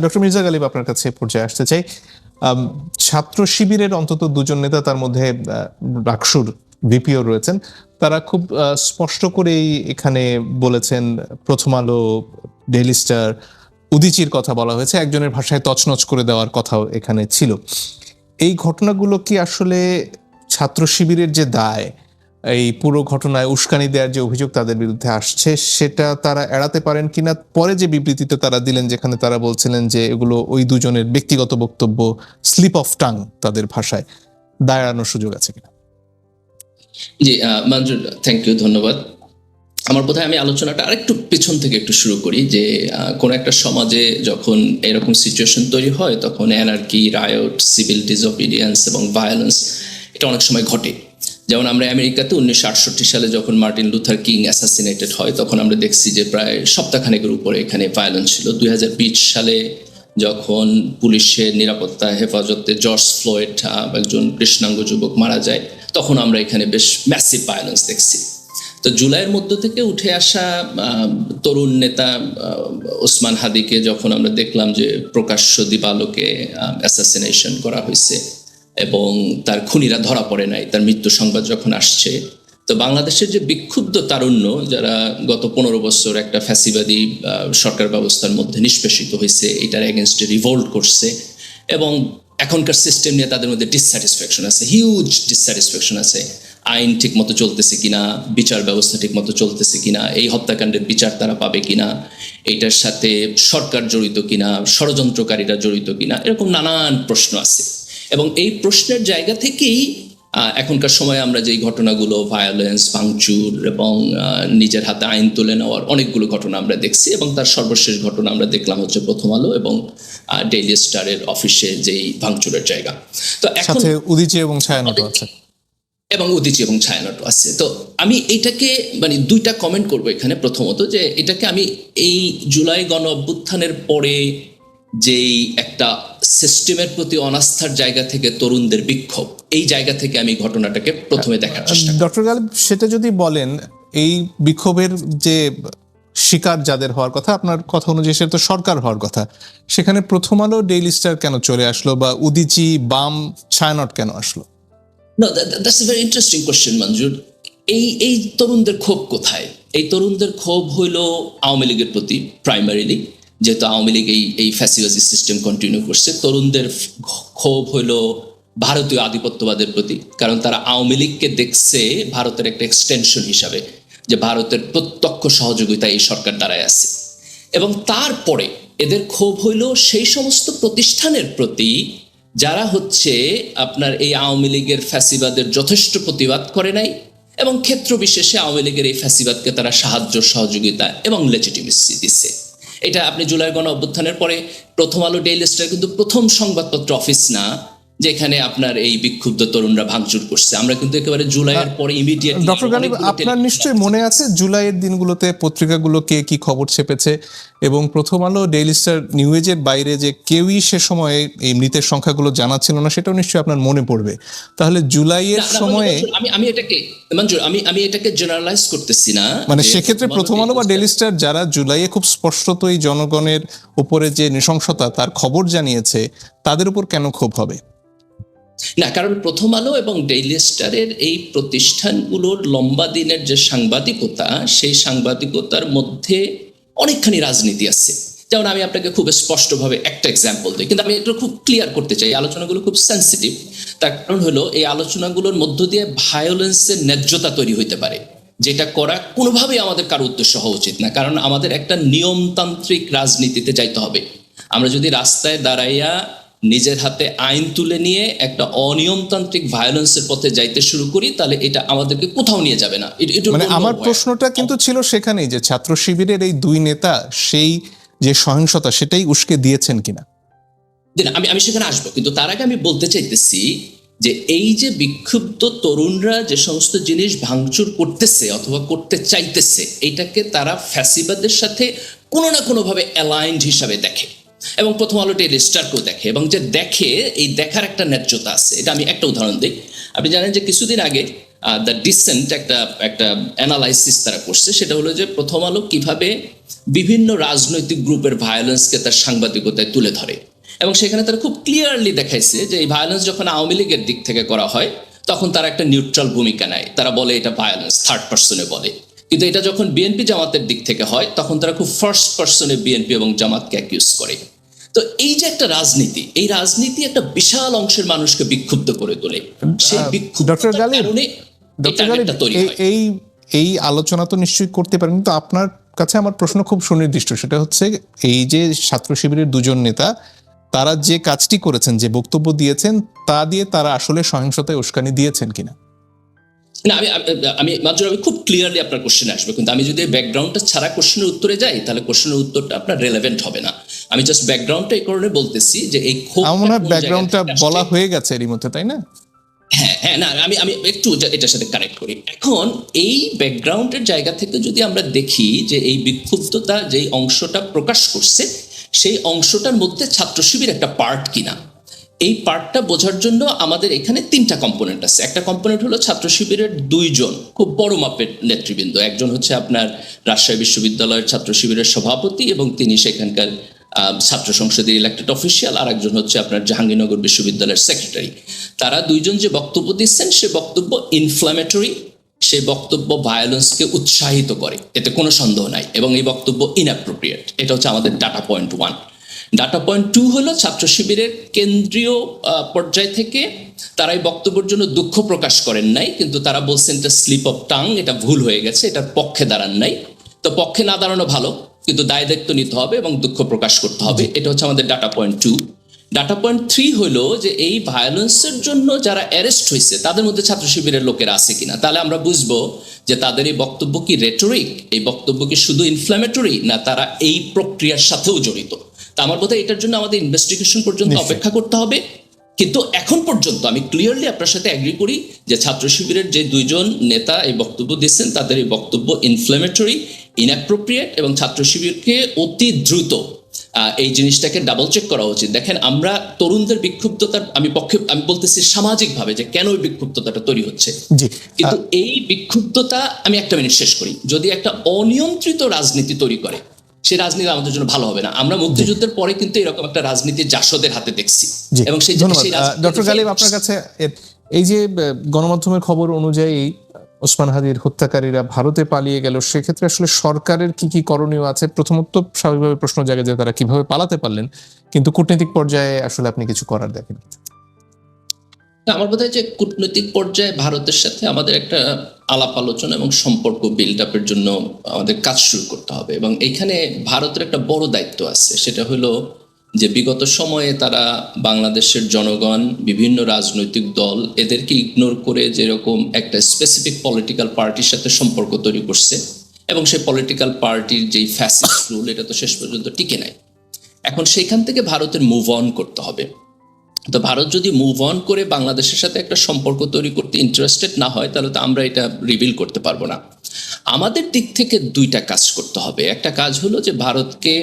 Doctor Mirza Ghalib, আপনার কাছে পর্যায়ে আসতে চাই। ছাত্র শিবিরের অন্তত দুজন নেতা, তার মধ্যে ডাকসুর ভিপিও রয়েছেন, তারা খুব স্পষ্ট করেই এখানে বলেছেন, প্রথম আলো, ডেইলি স্টার, উদীচীর কথা বলা হয়েছে, একজনের ভাষায় তছনছ করে দেওয়ার কথাও এখানে ছিল। এই ঘটনাগুলো কি আসলে ছাত্র শিবিরের যে দায়, এই পুরো ঘটনায় উস্কানি দেওয়ার যে অভিযোগ তাদের বিরুদ্ধে আসছে, সেটা তারা এড়াতে পারেন কিনা? পরে যে বিবৃতিটা তারা দিলেন, যেখানে তারা বলছিলেন যে এগুলো ওই দুজনের ব্যক্তিগত বক্তব্য, স্লিপ অফ টাং তাদের ভাষায়, দায় এড়ানোর সুযোগ আছে কিনা? জি মঞ্জুর, থ্যাংক ইউ, ধন্যবাদ। আমার বোধহয় আমি আলোচনাটা আরেকটু পেছন থেকে একটু শুরু করি, যে কোনো একটা সমাজে যখন এরকম সিচুয়েশন তৈরি হয়, তখন অ্যানার্কি, রায়ট, সিভিল ডিসঅবিডিয়েন্স এবং ভায়োলেন্স এটা অনেক সময় ঘটে। যেমন আমরা আমেরিকাতে 1968 সালে যখন মার্টিন লুথার কিং অ্যাসাসিনেটেড হয়, তখন আমরা দেখছি যে প্রায় সপ্তাহখানেকের উপরে এখানে ভায়োলেন্স ছিল। 2020 সালে যখন পুলিশের নিরাপত্তা হেফাজতে জর্জ ফ্লয়েড, একজন কৃষ্ণাঙ্গ যুবক, মারা যায়, তখন আমরা এখানে বেশ ম্যাসিভ ভায়োলেন্স দেখছি। তো জুলাইয়ের মধ্য থেকে উঠে আসা তরুণ নেতা ওসমান হাদিকে যখন আমরা দেখলাম যে প্রকাশ্য দিবালোকে অ্যাসাসিনেশন করা হয়েছে এবং তার খুনিরা ধরা পড়ে নাই, তার মৃত্যু সংবাদ যখন আসছে, তো বাংলাদেশের যে বিক্ষুব্ধ তারুণ্য, যারা গত 15 বছর একটা ফ্যাসিবাদী সরকার ব্যবস্থার মধ্যে নিষ্পেষিত হয়েছে, এটার এগেনস্টে রিভোল্ট করছে, এবং এখনকার সিস্টেম নিয়ে তাদের মধ্যে ডিসস্যাটিসফ্যাকশন আছে, হিউজ ডিসস্যাটিসফ্যাকশন আছে। আইন ঠিক মতো চলতেছে কিনা, বিচার ব্যবস্থা ঠিক মতো চলতেছে কিনা, এই হত্যাকাণ্ডের বিচার তারা পাবে কিনা, এইটার সাথে সরকার জড়িত কিনা, ষড়যন্ত্রকারীরা জড়িত কিনা, এরকম নানান প্রশ্ন আছে। এবং এই প্রশ্নের জায়গা থেকেই এখনকার সময়ে আমরা যেই ঘটনাগুলো, ভায়োলেন্স, ভাঙচুর এবং নিজের হাতে আইন তুলে নেওয়ার অনেকগুলো ঘটনা আমরা দেখছি, এবং তার সর্বশেষ ঘটনা আমরা দেখলাম হচ্ছে প্রথম আলো এবং ডেইলি স্টারের অফিসে যেই ভাঙচুরের জায়গা। তো এখন উদীচী এবং ছায়ানটও আছে, এবং উদীচী এবং ছায়ানটও আছে। তো আমি এটাকে মানে দুইটা কমেন্ট করবো এখানে। প্রথমত, যে এটাকে আমি এই জুলাই গণ অভ্যুত্থানের পরে যেই একটা সিস্টেমের প্রতি অনাস্থার জায়গা থেকে তরুণদের বিক্ষোভ, এই জায়গা থেকে আমি ঘটনাটাকে প্রথমে দেখার চেষ্টা করি। ডক্টর গালিব, সেটা যদি বলেন, এই বিক্ষোভের যে শিকার যাদের হওয়ার কথা, আপনার কথা অনুযায়ী সেটা তো সরকার হওয়ার কথা, সেখানে প্রথম আলো, ডেইলি স্টার কেন চলে আসলো, বা উদীচী, বাম, ছায়ানট কেন আসলো? No, that's a very interesting question, মঞ্জুর। এই তরুণদের ক্ষোভ কোথায়? এই তরুণদের ক্ষোভ হইল আওয়ামী লীগের প্রতি প্রাইমারিলি, যেহেতু আওয়ামী লীগ এই ফ্যাসিবাদী সিস্টেম কন্টিনিউ করছে। তরুণদের ক্ষোভ হইল ভারতীয় আধিপত্যবাদের প্রতি, কারণ তারা আওয়ামী লীগকে দেখছে ভারতের একটা এক্সটেনশন হিসাবে, যে ভারতের প্রত্যক্ষ সহযোগিতায় এই সরকার দাঁড়ায় আছে। এবং তারপরে এদের ক্ষোভ হইল সেই সমস্ত প্রতিষ্ঠানের প্রতি যারা হচ্ছে আপনার এই আওয়ামী লীগের ফ্যাসিবাদের যথেষ্ট প্রতিবাদ করে নাই, এবং ক্ষেত্র বিশেষে আওয়ামী লীগের এই ফ্যাসিবাদকে তারা সাহায্য, সহযোগিতা এবং লেজিটিমেসি দিচ্ছে। এটা আপনি জুলাই গণ অভ্যুত্থানের পরে প্রথম আলো, ডেইলি স্টার কিন্তু প্রথম সংবাদপত্র অফিস না যেখানে আপনার এই বিক্ষুব্ধ তরুণরা ভাঙচুর করছে। আমরা কিন্তু একেবারে জুলাইয়ের পরে ইমিডিয়েটলি। ডক্টর গালিব, আপনার নিশ্চয়ই মনে আছে জুলাইয়ের দিনগুলোতে পত্রিকাগুলো কে কি খবর ছেপেছে, এবং প্রথম আলো, ডেইলি স্টার, নিউ এজের বাইরে যে কেউই সে সময়ে এই মৃতের সংখ্যাগুলো জানাচ্ছিল না, সেটাও নিশ্চয়ই আপনার মনে পড়বে। তাহলে জুলাইয়ের সময়ে আমি এটাকে জেনারেলাইজ করতেছি না, মানে সেক্ষেত্রে প্রথম আলো বা ডেইলি স্টার যারা জুলাইয়ে খুব স্পষ্টতই জনগণের উপরে যে নৃশংসতা তার খবর জানিয়েছে, তাদের উপর কেন ক্ষোভ হবে না? কারণ প্রথম আলো এবং ডেইলি স্টারের এই প্রতিষ্ঠানগুলোর লম্বা দিনের যে সাংবাদিকতা, সেই সাংবাদিকতার মধ্যে অনেকখানি রাজনীতি আছে। যেমন আমি আপনাকে খুব স্পষ্টভাবে একটা এক্সাম্পল দিই, কিন্তু আমি এটা খুব ক্লিয়ার করতে চাই। আলোচনাগুলো খুব সেন্সিটিভ। তার কারণ হলো এই আলোচনাগুলোর মধ্য দিয়ে ভায়োলেন্সের ন্যায্যতা তৈরি হইতে পারে, যেটা করা কোনোভাবেই আমাদের কারো উদ্দেশ্য হওয়া উচিত না। কারণ আমাদের একটা নিয়মতান্ত্রিক রাজনীতিতে যাইতে হবে। আমরা যদি রাস্তায় দাঁড়াইয়া নিজের হাতে আইন তুলে নিয়ে একটা অনিয়মতান্ত্রিক ভায়োলেন্সের পথে যাইতে শুরু করি, তাহলে এটা আমাদেরকে কোথাও নিয়ে যাবে না। মানে আমার প্রশ্নটা কিন্তু ছিল সেখানেই, যে ছাত্র শিবিরের এই দুই নেতা সেই যে সহিংসতা, সেটাই উস্কে দিয়েছেন কিনা। আমি সেখানে আসবো, কিন্তু তার আগে আমি বলতে চাইতেছি যে এই যে বিক্ষুব্ধ তরুণরা যে সমস্ত জিনিস ভাঙচুর করতেছে অথবা করতে চাইতেছে, এটাকে তারা ফ্যাসিবাদের সাথে কোনো না কোনোভাবে অ্যালাইন্ড হিসাবে দেখে, এবং প্রথম আলো, ডেইলি স্টারকেও দেখে, এবং যে দেখে এই দেখার একটা ন্যায্যতা আছে। এটা আমি একটা উদাহরণ দিই। আপনি জানেন যে কিছুদিন আগে দ্য ডিসেন্ট একটা অ্যানালাইসিস তারা করছে, সেটা হলো যে প্রথম আলো কিভাবে বিভিন্ন রাজনৈতিক গ্রুপের ভায়োলেন্সকে তার সাংবাদিকতায় তুলে ধরে, এবং সেখানে তারা খুব ক্লিয়ারলি দেখাইছে যে এই ভায়োলেন্স যখন আওয়ামী লীগের দিক থেকে করা হয় তখন তারা একটা নিউট্রাল ভূমিকা নেয়, তারা বলে এটা ভায়োলেন্স, থার্ড পার্সনে বলে। কিন্তু এটা যখন বিএনপি জামাতের দিক থেকে হয় তখন তারা খুব ফার্স্ট পার্সনে বিএনপি এবং জামাতকে অ্যাকিউজ করে। তো এই যে একটা রাজনীতি, এই রাজনীতি একটা বিশাল অংশের মানুষকে বিক্ষুব্ধ করে তোলে। সেই বিক্ষুব্ধতার কারণে ডক্টর গালিব, এই এই আলোচনা তো নিশ্চয়ই করতে পারেন, কিন্তু আপনার কাছে আমার প্রশ্ন খুব সুনির্দিষ্ট। সেটা হচ্ছে এই যে ছাত্র শিবিরের দুজন নেতা, তারা যে কাজটি করেছেন, যে বক্তব্য দিয়েছেন, তা দিয়ে তারা আসলে সহিংসতায় উস্কানি দিয়েছেন কিনা? না, আমি মাত্র আমি খুব ক্লিয়ারলি আপনার কোশ্চেনে আসবে, কিন্তু আমি যদি ব্যাকগ্রাউন্ডটা ছাড়া কোশ্চেনের উত্তরে যাই তাহলে কোশ্চেনের উত্তরটা আপনার রেলেভেন্ট হবে না। আমি জাস্ট ব্যাকগ্রাউন্ডটা এই কারণে বলতেছি যে এই ক্ষোভ, আমার মনে হয় ব্যাকগ্রাউন্ডটা বলা হয়ে গেছে এরই মধ্যে, তাই না? হ্যাঁ, না, আমি একটু এটার সাথে কানেক্ট করি। এখন এই ব্যাকগ্রাউন্ডের জায়গা থেকে যদি আমরা দেখি যে এই বিক্ষুব্ধতা যেই অংশটা প্রকাশ করছে সেই অংশটার মধ্যে ছাত্র শিবির একটা পার্ট কিনা, এই পার্টটা বোঝার জন্য আমাদের এখানে তিনটা কম্পোনেন্ট আছে। একটা কম্পোনেন্ট হলো ছাত্র শিবিরের দুইজন খুব বড় মাপের নেতৃবৃন্দ। একজন হচ্ছে আপনার রাজশাহী বিশ্ববিদ্যালয়ের ছাত্র শিবিরের সভাপতি এবং তিনি সেখানকার ছাত্র সংসদের ইলেক্টেড অফিসিয়াল, আর একজন হচ্ছে আপনার জাহাঙ্গীরনগর বিশ্ববিদ্যালয়ের সেক্রেটারি। তারা দুইজন যে বক্তব্য দিচ্ছেন সে বক্তব্য ইনফ্ল্যামেটরি, সে বক্তব্য ভায়োলেন্সকে উৎসাহিত করে, এতে কোনো সন্দেহ নাই, এবং এই বক্তব্য ইনঅ্যাপ্রোপ্রিয়েট। এটা হচ্ছে আমাদের ডাটা পয়েন্ট 1। ডাটা পয়েন্ট 2 হলো ছাত্র শিবিরের কেন্দ্রীয় পর্যায় থেকে তারা এই বক্তব্যের জন্য দুঃখ প্রকাশ করেন নাই, কিন্তু তারা বলছেন এটা স্লিপ অফ টাং, এটা ভুল হয়ে গেছে, এটার পক্ষে দাঁড়ান নাই। তো পক্ষে না দাঁড়ানো ভালো, কিন্তু দায় দায়িত্ব নিতে হবে এবং দুঃখ প্রকাশ করতে হবে। এটা হচ্ছে আমাদের ডাটা পয়েন্ট 2। ডাটা পয়েন্ট 3 হলো যে এই ভায়োলেন্সের জন্য যারা অ্যারেস্ট হয়েছে তাদের মধ্যে ছাত্র শিবিরের লোকেরা আছে কিনা, তাহলে আমরা বুঝবো যে তাদের এই বক্তব্য কি রেটরিক, এই বক্তব্য কি শুধু ইনফ্ল্যামেটরি, না তারা এই প্রক্রিয়ার সাথেও জড়িত। তা আমার বোধহয় এটার জন্য আমাদের ইনভেস্টিগেশন পর্যন্ত অপেক্ষা করতে হবে। কিন্তু এখন পর্যন্ত আমি ক্লিয়ারলি আপনার সাথে অ্যাগ্রি করি যে ছাত্র শিবিরের যে দুইজন নেতা এই বক্তব্য দিচ্ছেন তাদের এই বক্তব্য ইনফ্ল্যামেটরি, ইনঅ্যাপ্রোপ্রিয়েট, এবং ছাত্র শিবিরকে অতি দ্রুত এই জিনিসটাকে ডাবল চেক করা উচিত। দেখেন, আমরা তরুণদের বিক্ষুব্ধতার আমি বলতেছি সামাজিকভাবে যে কেন ওই বিক্ষুব্ধতাটা তৈরি হচ্ছে, কিন্তু এই বিক্ষুব্ধতা, আমি একটা মিনিট শেষ করি, যদি একটা অনিয়ন্ত্রিত রাজনীতি তৈরি করে সেই রাজনীতি আমাদের জন্য ভালো হবে না। আমরা মুক্তিযুদ্ধের পরে কিন্তু এরকম একটা রাজনীতি জাসদের হাতে দেখছি, এবং সেই ডক্টর গালিব, আপনার কাছে এই যে গণমাধ্যমের খবর অনুযায়ী ওসমান হাদির হত্যাকারীরা ভারতে পালিয়ে গেল, সেক্ষেত্রে আসলে সরকারের কি কি করণীয় আছে? প্রথমত স্বাভাবিকভাবে প্রশ্ন জাগে যে তারা কিভাবে পালাতে পারলেন, কিন্তু কূটনৈতিক পর্যায়ে আসলে আপনি কিছু করার দেখেন? আমার বোধ হয় যে কূটনৈতিক পর্যায়ে ভারতের সাথে আমাদের একটা আলাপ আলোচনা এবং সম্পর্ক বিল্ড আপের জন্য আমাদের কাজ শুরু করতে হবে, এবং এইখানে ভারতের একটা বড় দায়িত্ব আছে। সেটা হলো যে বিগত সময়ে তারা বাংলাদেশের জনগণ, বিভিন্ন রাজনৈতিক দল এদেরকে ইগনোর করে যেরকম একটা স্পেসিফিক পলিটিক্যাল পার্টির সাথে সম্পর্ক তৈরি করছে, এবং সেই পলিটিক্যাল পার্টির যেই ফ্যাসিস্ট রুল এটা তো শেষ পর্যন্ত টিকে নাই। এখন সেইখান থেকে ভারতের মুভ অন করতে হবে। তো ভারত যদি মুভ অন করে বাংলাদেশের সাথে একটা সম্পর্ক তৈরি করতে ইন্টারেস্টেড না হয় তাহলে তো আমরা এটা রিভিল করতে পারবো না। আমাদের দিক থেকে দুইটা কাজ করতে হবে। একটা কাজ হলো যে ভারতকে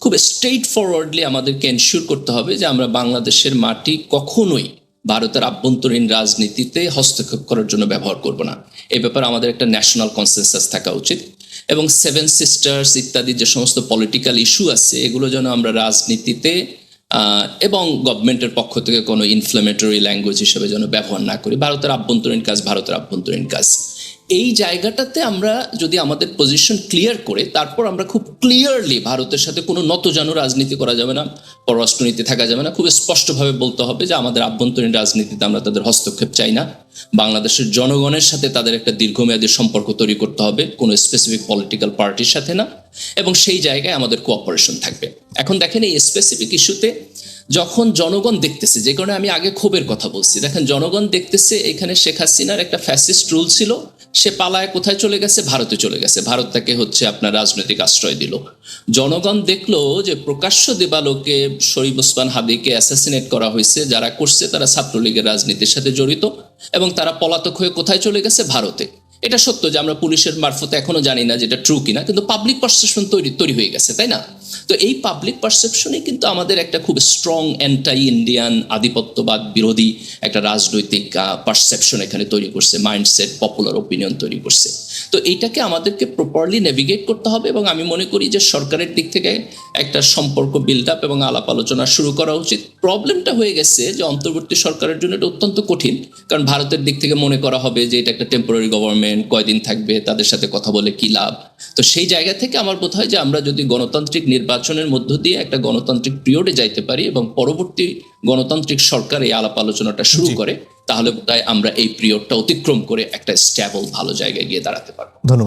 খুব স্ট্রেইট ফরওয়ার্ডলি আমাদেরকে এনশিওর করতে হবে যে আমরা বাংলাদেশের মাটি কখনোই ভারতের আভ্যন্তরীণ রাজনীতিতে হস্তক্ষেপ করার জন্য ব্যবহার করব না। এই ব্যাপারে আমাদের একটা ন্যাশনাল কনসেনসাস থাকা উচিত, এবং 7 সিস্টার্স ইত্যাদি যে সমস্ত পলিটিক্যাল ইস্যু আছে এগুলো যেন আমরা রাজনীতিতে এবং গভর্নমেন্টের পক্ষ থেকে কোনো ইনফ্ল্যামেটরি ল্যাঙ্গুয়েজ হিসেবে যেন ব্যবহার না করি। ভারতের আভ্যন্তরীণ কাজ ভারতের আভ্যন্তরীণ কাজ। এই জায়গাটাতে আমরা যদি আমাদের পজিশন ক্লিয়ার করে তারপর আমরা খুব ক্লিয়ারলি ভারতের সাথে কোনো নতজানু রাজনীতি করা যাবে না, পররাষ্ট্রনীতি থাকা যাবে না, খুব স্পষ্টভাবে বলতে হবে যে আমাদের আভ্যন্তরীণ রাজনীতিতে আমরা তাদের হস্তক্ষেপ চাই না। বাংলাদেশের জনগণের সাথে তাদের একটা দীর্ঘমেয়াদী সম্পর্ক তৈরি করতে হবে, কোনো স্পেসিফিক পলিটিক্যাল পার্টির সাথে না, এবং সেই জায়গায় আমাদের কোঅপারেশন থাকবে। এখন দেখেন, এই স্পেসিফিক ইস্যুতে যখন জনগণ দেখতেছে, যে কারণে আমি আগে ক্ষোভের কথা বলছি, দেখেন জনগণ দেখতেছে এখানে শেখ হাসিনার একটা ফ্যাসিস্ট রুল ছিল, সে পালায় কোথায় চলে গেছে? ভারতে চলে গেছে। ভারত তাকে হচ্ছে আপনার রাজনৈতিক আশ্রয় দিল। জনগণ দেখলো যে প্রকাশ্য দেবালোকে শরীফ ওসমান হাদিকে অ্যাসাসিনেট করা হয়েছে, যারা করছে তারা ছাত্রলীগের রাজনীতির সাথে জড়িত, এবং তারা পলাতক হয়ে কোথায় চলে গেছে? ভারতে। এটা সত্য যে আমরা পুলিশের মারফতে এখনো জানি না যেটা ট্রু কিনা, কিন্তু পাবলিক পারসেপশন তৈরি হয়ে গেছে, তাই না? তো এই পাবলিক পারসেপশনে কিন্তু আমাদের একটা খুব স্ট্রং অ্যান্টাই ইন্ডিয়ান আধিপত্যবাদ বিরোধী একটা রাজনৈতিক পারসেপশন এখানে তৈরি করছে, মাইন্ডসেট, পপুলার ওপিনিয়ন তৈরি করছে। তো এইটাকে আমাদেরকে প্রপারলি নেভিগেট করতে হবে, এবং আমি মনে করি যে সরকারের দিক থেকে একটা সম্পর্ক বিল্ড আপ এবং আলাপ আলোচনা শুরু করা উচিত। প্রবলেমটা হয়ে গেছে যে অন্তর্বর্তী সরকারের জন্য এটা অত্যন্ত কঠিন, কারণ ভারতের দিক থেকে মনে করা হবে যে এটা একটা টেম্পোরারি গভর্নমেন্ট, কয়দিন থাকবে, তাদের সাথে কথা বলে কি লাভ। তো সেই জায়গা থেকে আমার বোধ হয় যে আমরা যদি গণতান্ত্রিক নির্বাচনের মধ্য দিয়ে একটা গণতান্ত্রিক পিরিয়ডে যাইতে পারি এবং পরবর্তী গণতান্ত্রিক সরকার এই আলাপ আলোচনাটা শুরু করে, তাহলে বোধহয় আমরা এই পিরিয়ডটা অতিক্রম করে একটা স্ট্যাবল ভালো জায়গায় গিয়ে দাঁড়াতে পারবো। ধন্যবাদ।